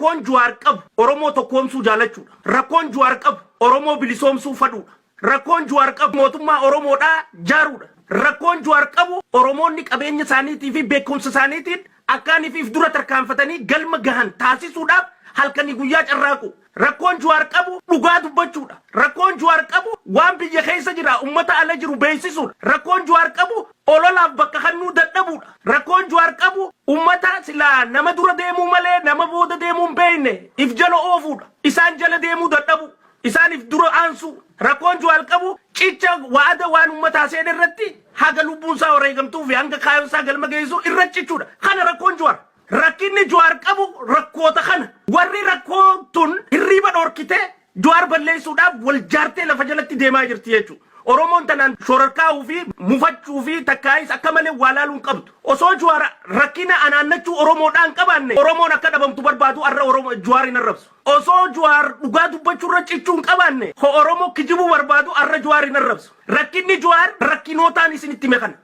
rakkoon Jawaar qabu Oromoo tokkoomsuu jaalachuudha. Rakkoon Jawaar qabu Oromoo bilisoomsuu fadhuudha. Rakkoon Jawaar qabu mootummaa Oromoodhaa jaaruudha. Rakkoon Jawaar qabu Oromoonni qabeenya isaaniitii fi beekumsa isaaniitiin akkaaniif dura tarkaanfatanii galma gahan taasisuudhaaf halkanii guyyaa carraaqu. Rakkoon Jawaar qabu dhugaa dubbachuudha. Rakkoon Jawaar qabu waan biyya keessa jira ummata ala jiru beeksisuudha. Rakkoon Jawaar qabu ololaaf bakka kannuu dadhabuudha. Rakkoon Jawaar qabu ummata silaa nama dura deemuu malee nama booda deemuu hin beekne if jala oofuudha. Isaan jala deemuu dadhabu. Isaan if dura aansu. Rakkoon Jawaar qabu cicha waada waan ummata seen irratti haga lubbuun isaa wareegamtuu fi hanga kaayoon isaa galma geessu irra cichuudha. Kana rakkoon Jawaar. Rakkinni Jawaar qabu rakkoota kana warri rakkoon tun hirriba dhorkite Jawaar balleessuudhaaf wal jaartee lafa jalatti deemaa jirti jechuudha. Oromoon tanaan shororkaa'uu fi mufachuu fi takkaayis akka malee walaaluun qabdu. Osoo Jawaar rakkina anaannachuu Oromoodhaan qabaanne Oromoon akka dhabamtu barbaadu arra Oromoo Jawaar hin arrabsu. Osoo Jawaar dhugaa dubbachuu irra cichuun qabaanne Oromoo kijibuu barbaadu arra Jawaar hin arrabsu. Rakkinni Jawaar rakkinootaan isinitti meeqan.